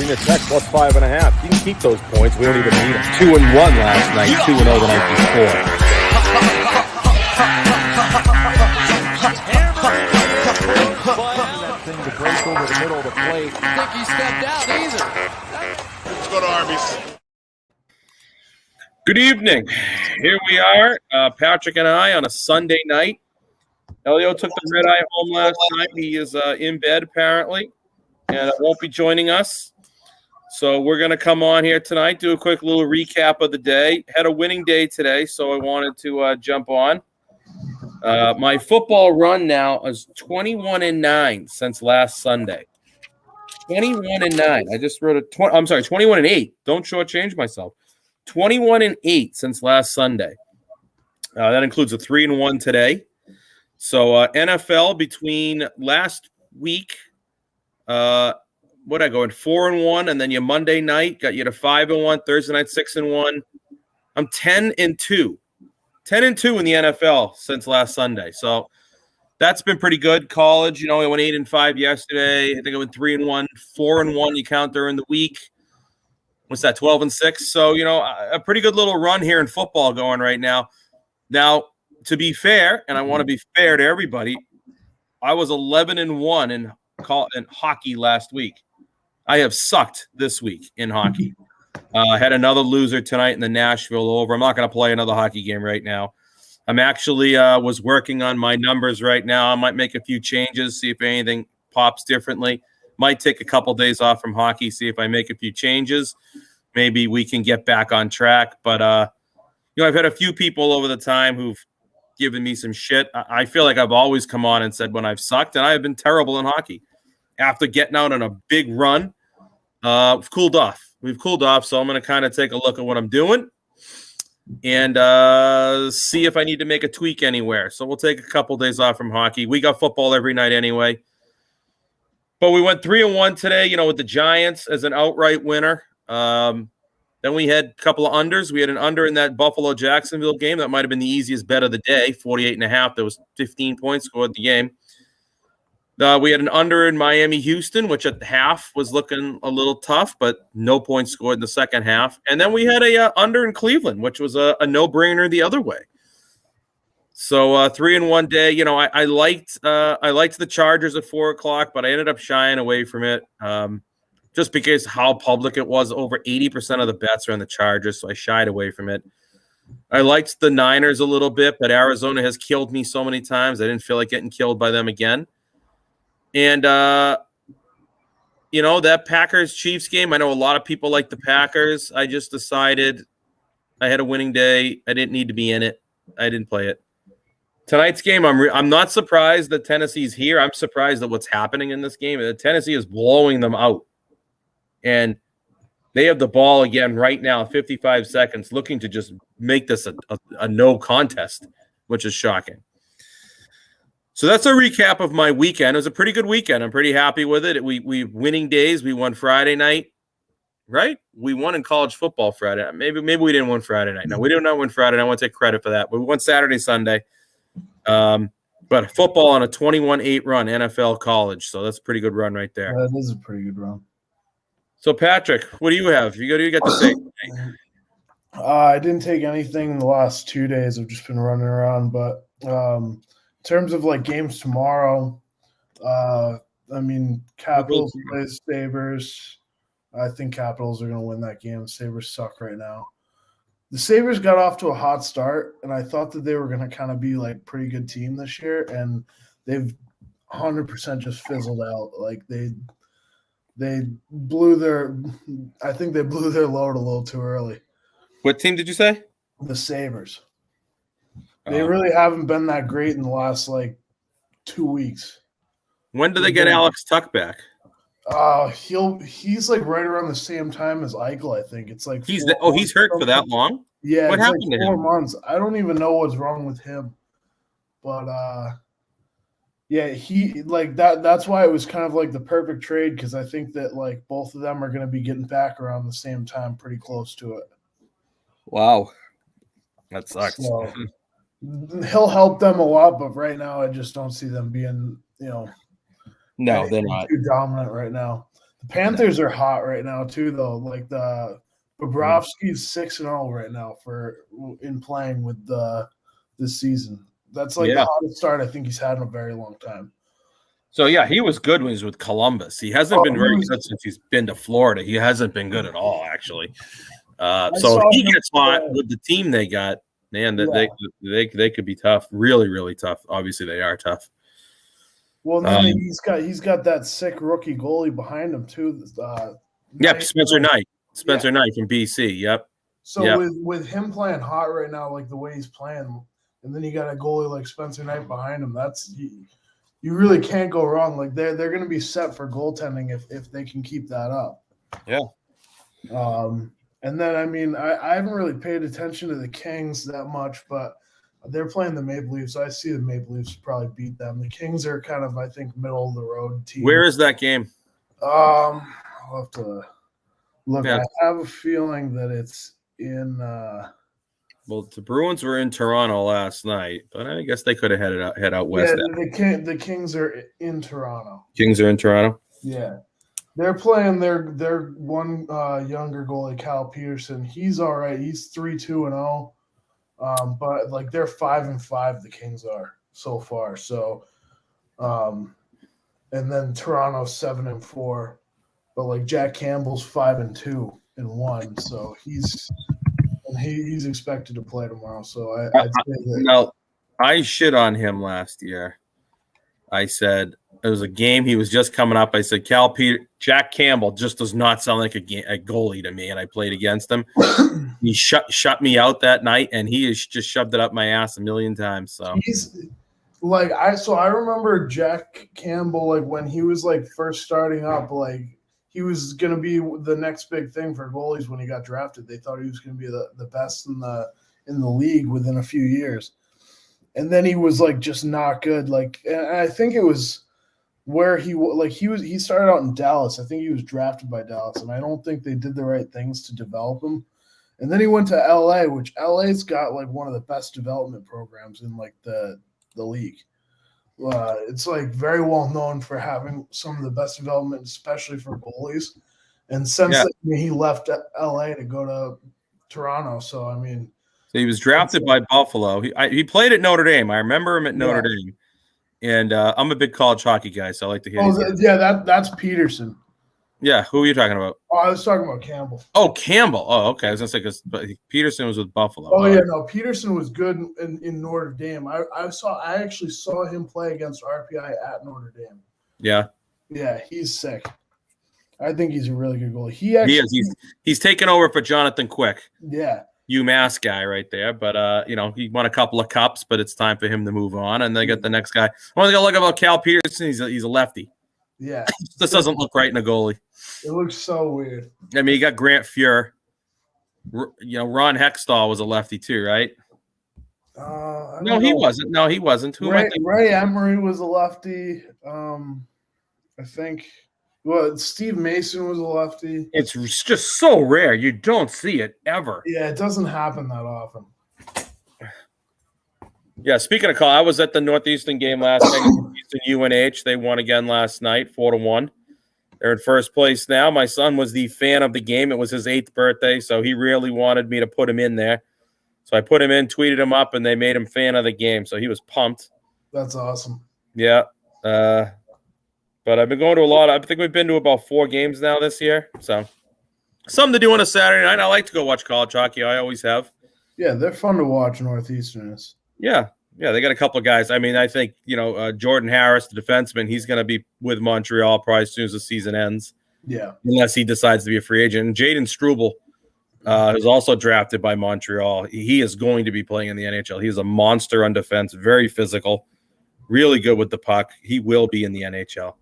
Virginia Tech plus 5.5. You can keep those points. We don't even need them. 2-1 last night, 2-0 the night before. That thing to break over the middle of the plate. I think he stepped out either. Let's go to Arby's. Good evening. Here we are, Patrick and I, on a Sunday night. Elio took the red eye home last night. He is in bed, apparently, and won't be joining us. So we're going to come on here tonight, do a quick little recap of the day. Had a winning day today, so I wanted to jump on. My football run now is 21-9 since last Sunday. 21-9. I just wrote 21-8. Don't shortchange myself. 21-8 since last Sunday. That includes a 3-1 today. So NFL between last week, what I go in 4-1, and then your Monday night got you to 5-1, Thursday night 6-1. I'm 10-2, 10-2 in the NFL since last Sunday. So that's been pretty good. College, I went 8-5 yesterday. I think I went 3-1, 4-1. You count during the week. What's that? 12-6. So a pretty good little run here in football going right now. Now, to be fair, and I want to be fair to everybody, I was 11-1 in hockey last week. I have sucked this week in hockey. I had another loser tonight in the Nashville over. I'm not going to play another hockey game right now. I'm actually was working on my numbers right now. I might make a few changes, see if anything pops differently. Might take a couple days off from hockey, see if I make a few changes. Maybe we can get back on track. But, I've had a few people over the time who've given me some shit. I feel like I've always come on and said when I've sucked, and I have been terrible in hockey. After getting out on a big run, we've cooled off. So I'm going to kind of take a look at what I'm doing and see if I need to make a tweak anywhere. So we'll take a couple days off from hockey. We got football every night anyway. But we went 3-1 today, with the Giants as an outright winner. Then we had a couple of unders. We had an under in that Buffalo-Jacksonville game. That might have been the easiest bet of the day, 48.5. There was 15 points scored in the game. We had an under in Miami-Houston, which at the half was looking a little tough, but no points scored in the second half. And then we had a under in Cleveland, which was a no-brainer the other way. So 3-1 day. I liked the Chargers at 4:00, but I ended up shying away from it. Just because how public it was. Over 80% of the bets are on the Chargers, so I shied away from it. I liked the Niners a little bit, but Arizona has killed me so many times. I didn't feel like getting killed by them again. And, that Packers-Chiefs game, I know a lot of people like the Packers. I just decided I had a winning day. I didn't need to be in it. I didn't play it. Tonight's game, I'm not surprised that Tennessee's here. I'm surprised at what's happening in this game. Tennessee is blowing them out. And they have the ball again right now, 55 seconds, looking to just make this a no contest, which is shocking. So that's a recap of my weekend. It was a pretty good weekend. I'm pretty happy with it. We winning days. We won Friday night, right? We won in college football Friday. Maybe we didn't win Friday night. No, we did not win Friday night. I want to take credit for that. But we won Saturday, Sunday. But football on a 21-8 run, NFL college. So that's a pretty good run right there. That is a pretty good run. So, Patrick, what do you have? You got to say. I didn't take anything in the last 2 days. I've just been running around. But in terms of games tomorrow, Capitals plays Sabres. I think Capitals are going to win that game. Sabres suck right now. The Sabres got off to a hot start, and I thought that they were going to kind of be pretty good team this year, and they've 100% just fizzled out. They blew their – I think they blew their load a little too early. What team did you say? The Sabres. They really haven't been that great in the last, 2 weeks. When do they get Alex Tuck back? He's right around the same time as Eichel, I think. It's he's hurt for that long? Yeah, what happened to 4 him? months. I don't even know what's wrong with him. But yeah, he that's why it was kind of the perfect trade, because I think that both of them are going to be getting back around the same time, pretty close to it. Wow. That sucks. So, he'll help them a lot, but right now I just don't see them being, no, they're not too dominant right now. The Panthers are hot right now too, though. Like the Bobrovsky's 6-0 right now in playing with this season. That's like the hottest start I think he's had in a very long time. So yeah, he was good when he was with Columbus. He hasn't been very good since he's been to Florida. He hasn't been good at all, actually. So if he gets hot with the team they got, man, they could be tough. Really, really tough. Obviously, they are tough. Well, then he's got that sick rookie goalie behind him too. Spencer Knight. Spencer Knight from BC. Yep. So with him playing hot right now, like the way he's playing, and then you got a goalie like Spencer Knight behind him, you really can't go wrong. Like they're going to be set for goaltending if they can keep that up. Yeah. And then I mean I haven't really paid attention to the Kings that much, but they're playing the Maple Leafs. I see the Maple Leafs probably beat them. The Kings are kind of, I think, middle of the road team. Where is that game? I'll have to look. Yeah. I have a feeling that it's in. Well, the Bruins were in Toronto last night, but I guess they could have head out west. Yeah, the Kings are in Toronto. Kings are in Toronto. Yeah, they're playing their one younger goalie, Cal Peterson. He's all right. He's 3-2-0. But like they're 5-5, the Kings are so far. So, and then Toronto 7-4, but like Jack Campbell's 5-2-1. So he's expected to play tomorrow. So I'd say that. No, I shit on him last year. I said it was a game he was just coming up. I said Jack Campbell just does not sound like a goalie to me, and I played against him. He shut me out that night, and he has just shoved it up my ass a million times. So he's like I remember Jack Campbell, like when he was like first starting up, like he was gonna be the next big thing for goalies when he got drafted. They thought he was gonna be the best in the league within a few years. And then he was like just not good. Like, and I think it was where he started out in Dallas. I think he was drafted by Dallas, and I don't think they did the right things to develop him. And then he went to LA, which LA's got like one of the best development programs in like the league. It's like very well known for having some of the best development, especially for goalies. And since then, he left LA to go to Toronto. So I mean. So he was drafted by Buffalo. He played at Notre Dame. I remember him at Notre Dame. And I'm a big college hockey guy, so I like to hear. That's Peterson. Yeah, who are you talking about? Oh, I was talking about Campbell. Oh, Campbell. Oh, okay. I was gonna say because Peterson was with Buffalo. Oh yeah, no, Peterson was good in Notre Dame. I actually saw him play against RPI at Notre Dame. Yeah. Yeah, he's sick. I think he's a really good goalie. He is. He's taken over for Jonathan Quick. Yeah. UMass guy right there, but he won a couple of cups, but it's time for him to move on, and they got the next guy. One thing I like about Cal Peterson, he's a lefty. Yeah, this doesn't look right in a goalie. It looks so weird. I mean, you got Grant Fuhr. Ron Hextall was a lefty too, right? No, he wasn't. No, he wasn't. Ray Emery was a lefty. I think. Well, Steve Mason was a lefty. It's just so rare. You don't see it ever. Yeah, it doesn't happen that often. Yeah, speaking of call, I was at the Northeastern game last night. Eastern UNH. They won again last night, 4-1. They're in first place now. My son was the fan of the game. It was his 8th birthday, so he really wanted me to put him in there. So I put him in, tweeted him up, and they made him fan of the game. So he was pumped. That's awesome. Yeah. But I've been going to a lot. I think we've been to about 4 games now this year. So something to do on a Saturday night. I like to go watch college hockey. I always have. Yeah, they're fun to watch, Northeasterners. Yeah. Yeah, they got a couple of guys. I mean, I think, Jordan Harris, the defenseman, he's going to be with Montreal probably as soon as the season ends. Yeah. Unless he decides to be a free agent. And Jaden Struble is also drafted by Montreal. He is going to be playing in the NHL. He's a monster on defense, very physical, really good with the puck. He will be in the NHL.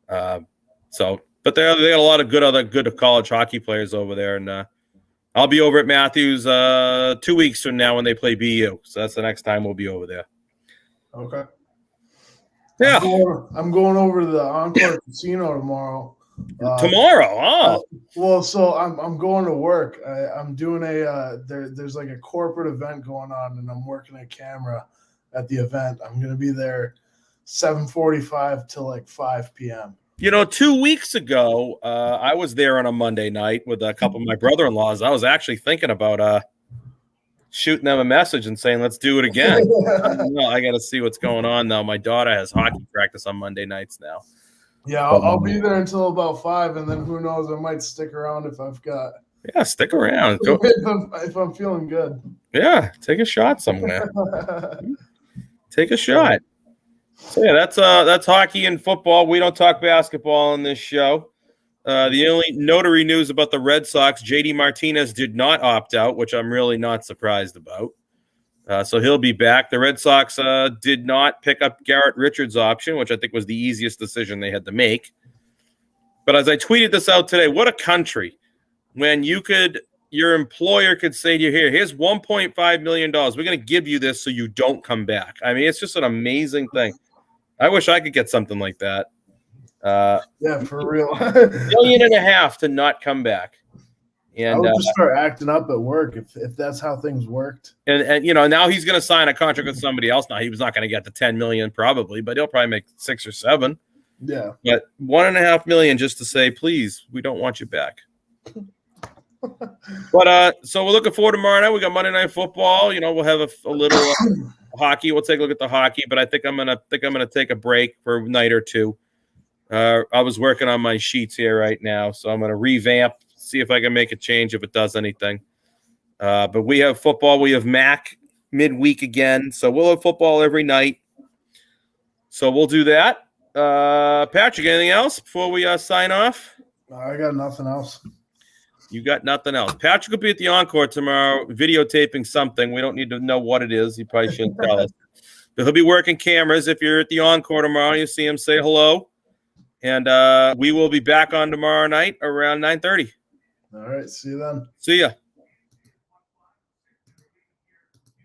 But they got a lot of good college hockey players over there, and I'll be over at Matthews 2 weeks from now when they play BU. So that's the next time we'll be over there. Okay. Yeah, I'm going over to the Encore Casino tomorrow. Tomorrow, oh. Well, so I'm going to work. I'm doing there's like a corporate event going on, and I'm working a camera at the event. I'm going to be there 7:45 till like 5 p.m. 2 weeks ago, I was there on a Monday night with a couple of my brother-in-laws. I was actually thinking about shooting them a message and saying, let's do it again. No, I got to see what's going on, though. My daughter has hockey practice on Monday nights now. Yeah, I'll be there until about 5, and then who knows? I might stick around if I've got. Yeah, stick around. Go. If I'm feeling good. Yeah, take a shot somewhere. Take a shot. So yeah, that's hockey and football. We don't talk basketball on this show. The only notary news about the Red Sox, JD Martinez did not opt out, which I'm really not surprised about. So he'll be back. The Red Sox did not pick up Garrett Richards' option, which I think was the easiest decision they had to make. But as I tweeted this out today, what a country when your employer could say to you, here's $1.5 million. We're going to give you this so you don't come back. I mean, it's just an amazing thing. I wish I could get something like that. Yeah, for real. $1.5 million to not come back. And I would just start acting up at work if that's how things worked. And now he's going to sign a contract with somebody else. Now he was not going to get the $10 million probably, but he'll probably make 6 or 7. Yeah. But $1.5 million just to say, please, we don't want you back. But so we're looking forward to tomorrow night. We got Monday Night Football. We'll have a little hockey. We'll take a look at the hockey, but I think I'm gonna take a break for a night or two. I was working on my sheets here right now, so I'm gonna revamp, see if I can make a change if it does anything. But we have football. We have MAC midweek again, so we'll have football every night. So we'll do that. Patrick, anything else before we sign off? I got nothing else. You got nothing else. Patrick will be at the Encore tomorrow, videotaping something. We don't need to know what it is. He probably shouldn't tell us. But he'll be working cameras. If you're at the Encore tomorrow, you see him, say hello. And we will be back on tomorrow night around 9:30. All right. See you then. See ya.